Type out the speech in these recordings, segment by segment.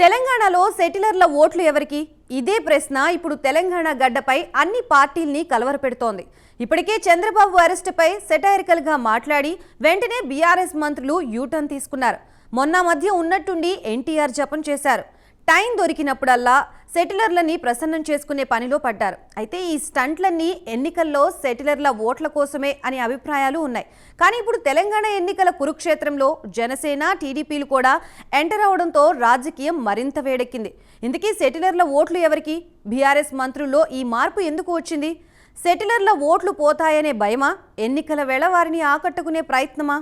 తెలంగాణలో సెటిలర్ల ఓట్లు ఎవరికి? ఇదే ప్రశ్న ఇప్పుడు తెలంగాణ గడ్డపై అన్ని పార్టీల్ని కలవరపెడుతోంది. ఇప్పటికే చంద్రబాబు అరెస్టుపై సెటైరికల్ గా మాట్లాడి వెంటనే బీఆర్ఎస్ మంత్రులు యూటర్న్ తీసుకున్నారు. మొన్న మధ్య ఉన్నట్టుండి ఎన్టీఆర్ జపం చేశారు. టైం దొరికినప్పుడల్లా సెటిలర్లని ప్రసన్నం చేసుకునే పనిలో పడ్డారు. అయితే ఈ స్టంట్లన్నీ ఎన్నికల్లో సెటిలర్ల ఓట్ల కోసమే అనే అభిప్రాయాలు ఉన్నాయి. కానీ ఇప్పుడు తెలంగాణ ఎన్నికల కురుక్షేత్రంలో జనసేన, టీడీపీలు కూడా ఎంటర్ అవడంతో రాజకీయం మరింత వేడెక్కింది. ఇందుకీ సెటిలర్ల ఓట్లు ఎవరికి? బీఆర్ఎస్ మంత్రుల్లో ఈ మార్పు ఎందుకు వచ్చింది? సెటిలర్ల ఓట్లు పోతాయనే భయమా? ఎన్నికల వేళ వారిని ఆకట్టుకునే ప్రయత్నమా?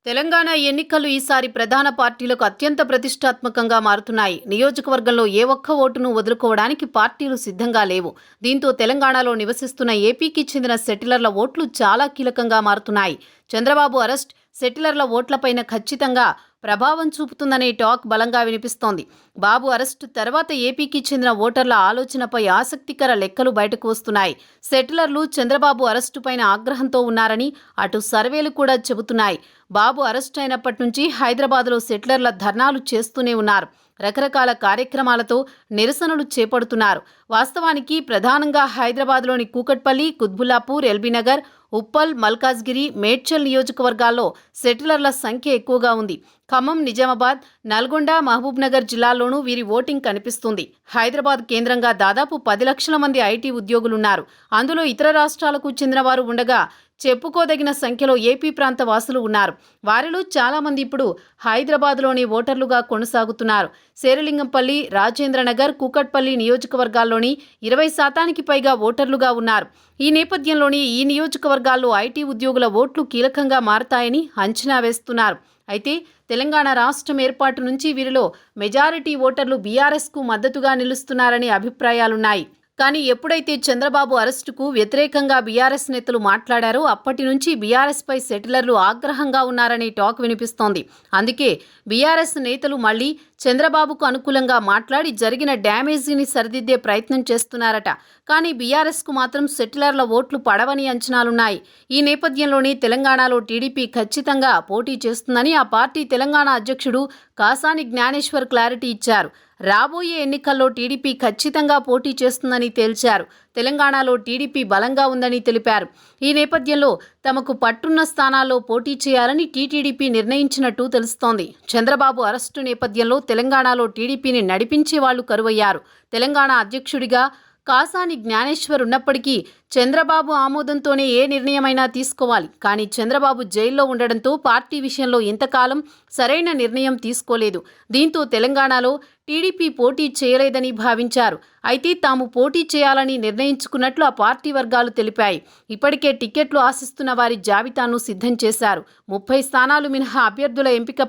తెలంగాణ ఎన్నికలు ఈసారి ప్రధాన పార్టీలకు అత్యంత ప్రతిష్టాత్మకంగా మారుతున్నాయి. నియోజకవర్గంలో ఏ ఒక్క ఓటును వదులుకోవడానికి పార్టీలు సిద్ధంగా లేవు. దీంతో తెలంగాణలో నివసిస్తున్న ఏపీకి చెందిన సెటిలర్ల ఓట్లు చాలా కీలకంగా మారుతున్నాయి. చంద్రబాబు అరెస్ట్ సెటిలర్ల ఓట్లపైన ఖచ్చితంగా ప్రభావం చూపుతుందనే టాక్ బలంగా వినిపిస్తోంది. బాబు అరెస్టు తర్వాత ఏపీకి చెందిన ఓటర్ల ఆలోచనపై ఆసక్తికర లెక్కలు బయటకు వస్తున్నాయి. సెటిలర్లు చంద్రబాబు అరెస్టు పైన ఆగ్రహంతో ఉన్నారని అటు సర్వేలు కూడా చెబుతున్నాయి. బాబు అరెస్టు అయినప్పటి నుంచి హైదరాబాద్లో సెటిలర్ల ధర్నాలు చేస్తూనే ఉన్నారు. రకరకాల కార్యక్రమాలతో నిరసనలు చేపడుతున్నారు. వాస్తవానికి ప్రధానంగా హైదరాబాద్లోని కూకట్పల్లి, కుత్బుల్లాపూర్, ఎల్బీనగర్, ఉప్పల్, మల్కాజ్గిరి, మేడ్చల్ నియోజకవర్గాల్లో సెటిలర్ల సంఖ్య ఎక్కువగా ఉంది. ఖమ్మం, నిజామాబాద్, నల్గొండ, మహబూబ్నగర్ జిల్లాల్లోనూ వీరి ఓటింగ్ కనిపిస్తుంది. హైదరాబాద్ కేంద్రంగా దాదాపు 10 లక్షల మంది ఐటీ ఉద్యోగులున్నారు. అందులో ఇతర రాష్ట్రాలకు చెందిన వారు ఉండగా చెప్పుకోదగిన సంఖ్యలో ఏపీ ప్రాంత వాసులు ఉన్నారు. వారిలో చాలామంది ఇప్పుడు హైదరాబాద్లోని ఓటర్లుగా కొనసాగుతున్నారు. శేరిలింగంపల్లి, రాజేంద్రనగర్, కూకట్పల్లి నియోజకవర్గాల్లోని 20% పైగా ఓటర్లుగా ఉన్నారు. ఈ నేపథ్యంలోని ఈ నియోజకవర్గాల్లో ఐటీ ఉద్యోగుల ఓట్లు కీలకంగా మారతాయని అంచనా వేస్తున్నారు. అయితే తెలంగాణ రాష్ట్రం ఏర్పాటు నుంచి వీరిలో మెజారిటీ ఓటర్లు బీఆర్ఎస్కు మద్దతుగా నిలుస్తున్నారనే అభిప్రాయాలున్నాయి. కానీ ఎప్పుడైతే చంద్రబాబు అరెస్టుకు వ్యతిరేకంగా బీఆర్ఎస్ నేతలు మాట్లాడారో అప్పటి నుంచి బీఆర్ఎస్పై సెటిలర్లు ఆగ్రహంగా ఉన్నారనే టాక్ వినిపిస్తోంది. అందుకే బీఆర్ఎస్ నేతలు మళ్లీ చంద్రబాబుకు అనుకూలంగా మాట్లాడి జరిగిన డ్యామేజీని సరిదిద్దే ప్రయత్నం చేస్తున్నారట. కానీ బీఆర్ఎస్కు మాత్రం సెటిలర్ల ఓట్లు పడవని అంచనాలున్నాయి. ఈ నేపథ్యంలోనే తెలంగాణలో టీడీపీ ఖచ్చితంగా పోటీ చేస్తుందని ఆ పార్టీ తెలంగాణ అధ్యక్షుడు కాసాని జ్ఞానేశ్వర్ క్లారిటీ ఇచ్చారు. రాబోయే ఎన్నికల్లో టీడీపీ ఖచ్చితంగా పోటీ చేస్తుందని తేల్చారు. తెలంగాణలో టీడీపీ బలంగా ఉందని తెలిపారు. ఈ నేపథ్యంలో తమకు పట్టున్న స్థానాల్లో పోటీ చేయాలని టీటీడీపీ నిర్ణయించినట్టు తెలుస్తోంది. చంద్రబాబు అరెస్టు నేపథ్యంలో తెలంగాణలో టీడీపీని నడిపించే వాళ్లు కరువయ్యారు. తెలంగాణ అధ్యక్షుడిగా కాసాని జ్ఞానేశ్వర్ ఉన్నప్పటికీ చంద్రబాబు ఆమోదంతోనే ఏ నిర్ణయమైనా తీసుకోవాలి. కానీ చంద్రబాబు జైల్లో ఉండడంతో పార్టీ విషయంలో ఇంతకాలం సరైన నిర్ణయం తీసుకోలేదు. దీంతో తెలంగాణలో టీడీపీ పోటీ చేయలేదని భావించారు. అయితే తాము పోటీ చేయాలని నిర్ణయించుకున్నట్లు ఆ పార్టీ వర్గాలు తెలిపాయి. ఇప్పటికే టికెట్లు ఆశిస్తున్న వారి జాబితాను సిద్ధం చేశారు. 30 స్థానాలు మినహా అభ్యర్థుల ఎంపిక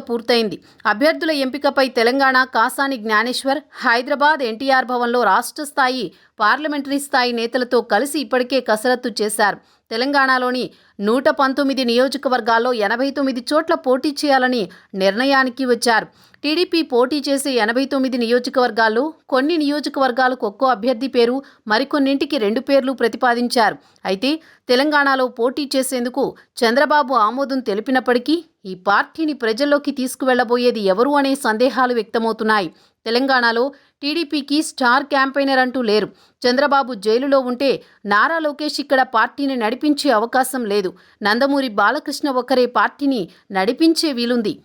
పూర్తయింది. అభ్యర్థుల ఎంపికపై తెలంగాణ కాసాని జ్ఞానేశ్వర్ హైదరాబాద్ ఎన్టీఆర్ భవన్లో రాష్ట్ర స్థాయి, పార్లమెంటరీ స్థాయి నేతలతో కలిసి ఇప్పటికే కసరత్తు చేశారు. తెలంగాణలోని 119 నియోజకవర్గాల్లో 89 చోట్ల పోటీ చేయాలని నిర్ణయానికి వచ్చారు. టీడీపీ పోటీ చేసే 89 నియోజకవర్గాల్లో కొన్ని నియోజకవర్గాలకు ఒక్కో అభ్యర్థి పేరు, మరికొన్నింటికి 2 పేర్లు ప్రతిపాదించారు. అయితే తెలంగాణలో పోటీ చేసేందుకు చంద్రబాబు ఆమోదం తెలిపినప్పటికీ ఈ పార్టీని ప్రజల్లోకి తీసుకువెళ్లబోయేది ఎవరు అనే సందేహాలు వ్యక్తమవుతున్నాయి. తెలంగాణలో టీడీపీకి స్టార్ క్యాంపెయినర్ అంటూ లేరు. చంద్రబాబు జైలులో ఉంటే నారా లోకేష్ ఇక్కడ పార్టీని నడిపించే అవకాశం లేదు. నందమూరి బాలకృష్ణ ఒక్కరే పార్టీని నడిపించే వీలుంది.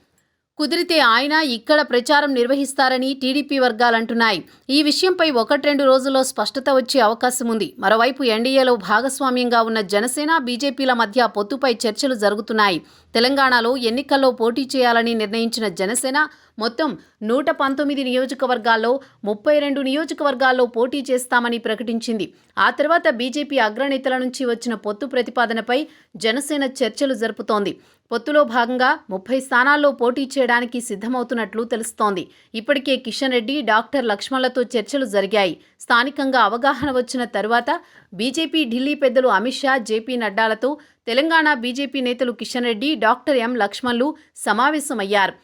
కుదిరితే ఆయన ఇక్కడ ప్రచారం నిర్వహిస్తారని టీడీపీ వర్గాలంటున్నాయి. ఈ విషయంపై 1-2 రోజుల్లో స్పష్టత వచ్చే అవకాశం ఉంది. మరోవైపు ఎన్డీఏలో భాగస్వామ్యంగా ఉన్న జనసేన, బీజేపీల మధ్య పొత్తుపై చర్చలు జరుగుతున్నాయి. తెలంగాణలో ఎన్నికల్లో పోటీ చేయాలని నిర్ణయించిన జనసేన మొత్తం 119 నియోజకవర్గాల్లో 32 నియోజకవర్గాల్లో పోటీ చేస్తామని ప్రకటించింది. ఆ తర్వాత బీజేపీ అగ్రనేతల నుంచి వచ్చిన పొత్తు ప్రతిపాదనపై జనసేన చర్చలు జరుపుతోంది. పొత్తులో భాగంగా 30 స్థానాల్లో పోటీ చేయడానికి సిద్ధమవుతున్నట్లు తెలుస్తోంది. ఇప్పటికే కిషన్ రెడ్డి, డాక్టర్ లక్ష్మణ్లతో చర్చలు జరిగాయి. స్థానికంగా అవగాహన వచ్చిన తరువాత బీజేపీ ఢిల్లీ పెద్దలు అమిత్ షా, జేపీ నడ్డాలతో తెలంగాణ బీజేపీ నేతలు కిషన్ రెడ్డి, డాక్టర్ ఎం లక్ష్మణ్లు సమావేశమయ్యారు.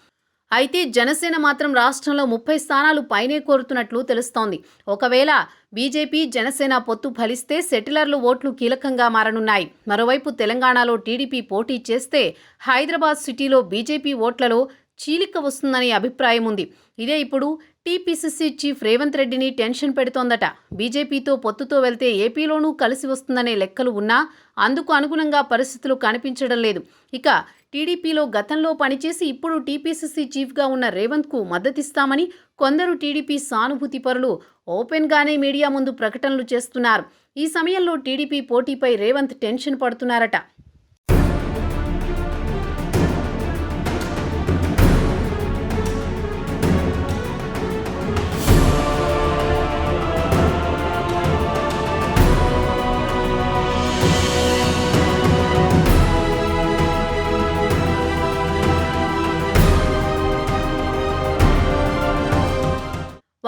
అయితే జనసేన మాత్రం రాష్ట్రంలో 30 స్థానాలు పైనే కోరుతున్నట్లు తెలుస్తోంది. ఒకవేళ బీజేపీ, జనసేన పొత్తు ఫలిస్తే సెటిలర్లు ఓట్లు కీలకంగా మారనున్నాయి. మరోవైపు తెలంగాణలో టీడీపీ పోటీ చేస్తే హైదరాబాద్ సిటీలో బీజేపీ ఓట్లలో చీలిక వస్తుందనే అభిప్రాయం ఉంది. ఇదే ఇప్పుడు టీపీసీసీ చీఫ్ రేవంత్ రెడ్డిని టెన్షన్ పెడుతోందట. బీజేపీతో పొత్తుతో వెళ్తే ఏపీలోనూ కలిసి వస్తుందనే లెక్కలు ఉన్నా అందుకు అనుగుణంగా పరిస్థితులు కనిపించడం లేదు. ఇక టీడీపీలో గతంలో పనిచేసి ఇప్పుడు టీపీసీసీ చీఫ్గా ఉన్న రేవంత్కు మద్దతిస్తామని కొందరు టీడీపీ సానుభూతి పరులు ఓపెన్గానే మీడియా ముందు ప్రకటనలు చేస్తున్నారు. ఈ సమయంలో టీడీపీ పోటీపై రేవంత్ టెన్షన్ పడుతున్నారట.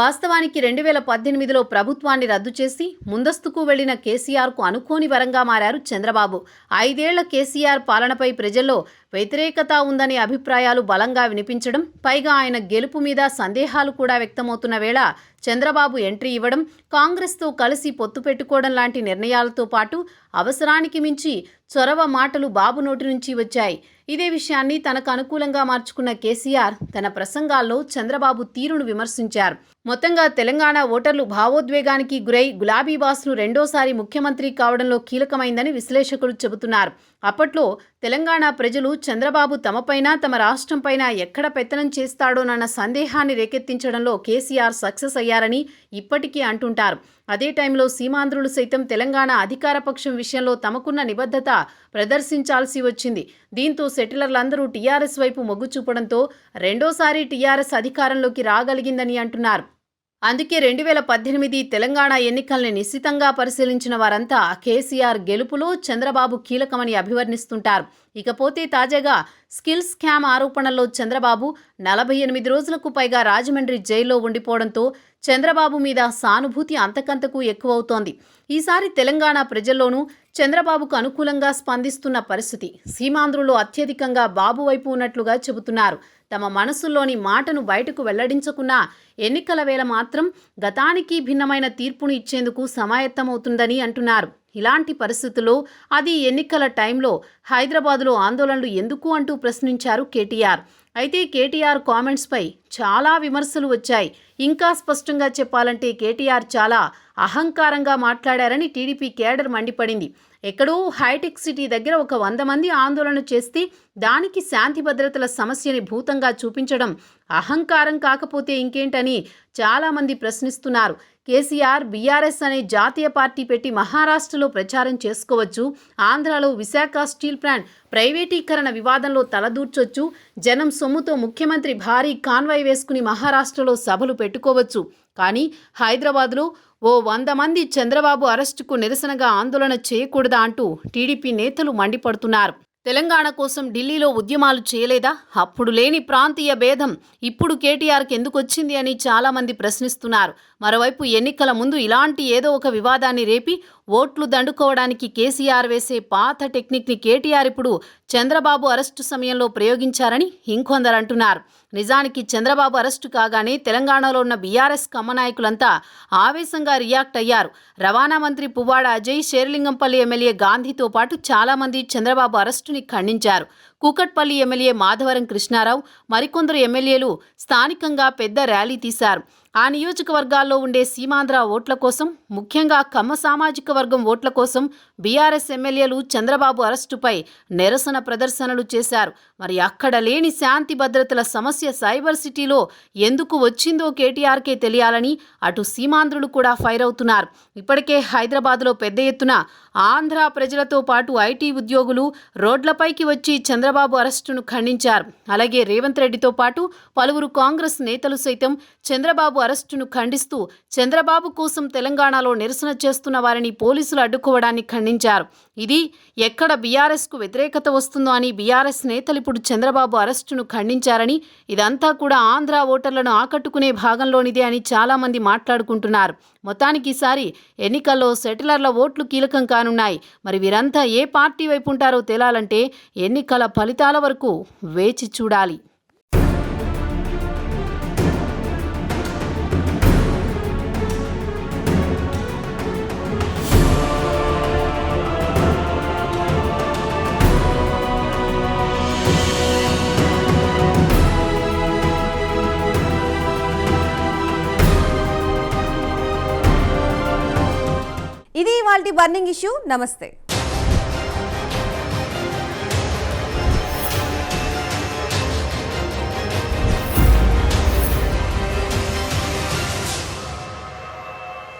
వాస్తవానికి 2018లో ప్రభుత్వాన్ని రద్దు చేసి ముందస్తుకు వెళ్లిన కేసీఆర్కు అనుకోని వరంగా మారారు చంద్రబాబు. 5 ఏళ్ల కేసీఆర్ పాలనపై ప్రజల్లో వ్యతిరేకత ఉందనే అభిప్రాయాలు బలంగా వినిపించడం, పైగా ఆయన గెలుపు మీద సందేహాలు కూడా వ్యక్తమవుతున్న వేళ చంద్రబాబు ఎంట్రీ ఇవ్వడం, కాంగ్రెస్తో కలిసి పొత్తు పెట్టుకోవడం లాంటి నిర్ణయాలతో పాటు అవసరానికి మించి చొరవ మాటలు బాబు నోటి నుంచి వచ్చాయి. ఇదే విషయాన్ని తనకు అనుకూలంగా మార్చుకున్న కేసీఆర్ తన ప్రసంగాల్లో చంద్రబాబు తీరును విమర్శించారు. మొత్తంగా తెలంగాణ ఓటర్లు భావోద్వేగానికి గురై గులాబీ బాస్ను రెండోసారి ముఖ్యమంత్రి కావడంలో కీలకమైందని విశ్లేషకులు చెబుతున్నారు. అప్పట్లో తెలంగాణ ప్రజలు చంద్రబాబు తమపైన, తమ రాష్ట్రంపైన ఎక్కడ పెత్తనం చేస్తాడోనన్న సందేహాన్ని రేకెత్తించడంలో కేసీఆర్ సక్సెస్ అయ్యారని ఇప్పటికీ అంటుంటారు. అదే టైంలో సీమాంధ్రులు సైతం తెలంగాణ అధికార పక్షం విషయంలో తమకున్న నిబద్ధత ప్రదర్శించాల్సి వచ్చింది. దీంతో సెటిలర్లందరూ టీఆర్ఎస్ వైపు మొగ్గు చూపడంతో రెండోసారి టీఆర్ఎస్ అధికారంలోకి రాగలిగిందని అంటున్నారు. అందుకే 2018 తెలంగాణ ఎన్నికల్ని నిశితంగా పరిశీలించిన వారంతా కేసీఆర్ గెలుపులో చంద్రబాబు కీలకమని అభివర్ణిస్తుంటారు. ఇకపోతే తాజాగా స్కిల్ స్కామ్ ఆరోపణల్లో చంద్రబాబు 48 రోజులకు పైగా రాజమండ్రి జైల్లో ఉండిపోవడంతో చంద్రబాబు మీద సానుభూతి అంతకంతకు ఎక్కువవుతోంది. ఈసారి తెలంగాణ ప్రజల్లోనూ చంద్రబాబుకు అనుకూలంగా స్పందిస్తున్న పరిస్థితి. సీమాంధ్రులు అత్యధికంగా బాబు వైపు ఉన్నట్లుగా చెబుతున్నారు. తమ మనసుల్లోని మాటను బయటకు వెల్లడించకున్నా ఎన్నికల వేళ మాత్రం గతానికి భిన్నమైన తీర్పును ఇచ్చేందుకు సమాయత్తమవుతుందని అంటున్నారు. ఇలాంటి పరిస్థితుల్లో అది ఎన్నికల టైంలో హైదరాబాదులో ఆందోళనలు ఎందుకు అంటూ ప్రశ్నించారు కేటీఆర్. అయితే కేటీఆర్ కామెంట్స్పై చాలా విమర్శలు వచ్చాయి. ఇంకా స్పష్టంగా చెప్పాలంటే కేటీఆర్ చాలా అహంకారంగా మాట్లాడారని టీడీపీ కేడర్ మండిపడింది. ఎక్కడో హైటెక్ సిటీ దగ్గర ఒక 100 మంది ఆందోళన చేస్తే దానికి శాంతి భద్రతల సమస్యని భూతంగా చూపించడం అహంకారం కాకపోతే ఇంకేంటని చాలామంది ప్రశ్నిస్తున్నారు. కేసీఆర్ బీఆర్ఎస్ అనే జాతీయ పార్టీ పెట్టి మహారాష్ట్రలో ప్రచారం చేసుకోవచ్చు, ఆంధ్రాలో విశాఖ స్టీల్ ప్లాంట్ ప్రైవేటీకరణ వివాదంలో తలదూర్చొచ్చు, జనం సొమ్ముతో ముఖ్యమంత్రి భారీ కాన్వాయ్ వేసుకుని మహారాష్ట్రలో సభలు పెట్టుకోవచ్చు. కానీ హైదరాబాద్లో ఓ 100 మంది చంద్రబాబు అరెస్టుకు నిరసనగా ఆందోళన చేయకూడదా అంటూ టీడీపీ నేతలు మండిపడుతున్నారు. తెలంగాణ కోసం ఢిల్లీలో ఉద్యమాలు చేయలేదా? అప్పుడు లేని ప్రాంతీయ భేదం ఇప్పుడు కేటీఆర్కి ఎందుకు వచ్చింది అని చాలామంది ప్రశ్నిస్తున్నారు. మరోవైపు ఎన్నికల ముందు ఇలాంటి ఏదో ఒక వివాదాన్ని రేపి ఓట్లు దండుకోవడానికి కేసీఆర్ వేసే పాత టెక్నిక్ని కేటీఆర్ ఇప్పుడు చంద్రబాబు అరెస్టు సమయంలో ప్రయోగించారని ఇంకొందరు అంటున్నారు. నిజానికి చంద్రబాబు అరెస్టు కాగానే తెలంగాణలో ఉన్న బీఆర్ఎస్ కమ్మ నాయకులంతా ఆవేశంగా రియాక్ట్ అయ్యారు. రవాణా మంత్రి పువ్వాడ అజయ్, షేర్లింగంపల్లి ఎమ్మెల్యే గాంధీతో పాటు చాలామంది చంద్రబాబు అరెస్టుని ఖండించారు. కూకట్పల్లి ఎమ్మెల్యే మాధవరం కృష్ణారావు, మరికొందరు ఎమ్మెల్యేలు స్థానికంగా పెద్ద ర్యాలీ తీశారు. ఆ నియోజకవర్గాల్లో ఉండే సీమాంధ్ర ఓట్ల కోసం, ముఖ్యంగా కమ్మ సామాజిక వర్గం ఓట్ల కోసం బీఆర్ఎస్ ఎమ్మెల్యేలు చంద్రబాబు అరెస్టుపై నిరసన ప్రదర్శనలు చేశారు. మరి అక్కడ లేని శాంతి భద్రతల సమస్య సైబర్ సిటీలో ఎందుకు వచ్చిందో కేటీఆర్కే తెలియాలని అటు సీమాంధ్రులు కూడా ఫైర్ అవుతున్నారు. ఇప్పటికే హైదరాబాద్లో పెద్ద ఎత్తున ఆంధ్ర ప్రజలతో పాటు ఐటీ ఉద్యోగులు రోడ్లపైకి వచ్చి చంద్రబాబు అరెస్టును ఖండించారు. అలాగే రేవంత్ రెడ్డితో పాటు పలువురు కాంగ్రెస్ నేతలు సైతం చంద్రబాబు అరెస్టును ఖండిస్తూ చంద్రబాబు కోసం తెలంగాణలో నిరసన చేస్తున్న వారిని పోలీసులు అడ్డుకోవడాన్ని ఖండించారు. ఇది ఎక్కడ బీఆర్ఎస్కు వ్యతిరేకత వస్తుందో అని బీఆర్ఎస్ నేతలు ఇప్పుడు చంద్రబాబు అరెస్టును ఖండించారని, ఇదంతా కూడా ఆంధ్ర ఓటర్లను ఆకట్టుకునే భాగంలోనిదే అని చాలామంది మాట్లాడుకుంటున్నారు. మొత్తానికి ఈసారి ఎన్నికల్లో సెటిలర్ల ఓట్లు కీలకం కానున్నాయి. మరి వీరంతా ఏ పార్టీ వైపు ఉంటారో తేలాలంటే ఎన్నికల ఫలితాల వరకు వేచి చూడాలి. ఇది ఇవాల్టి బర్నింగ్ ఇష్యూ. నమస్తే.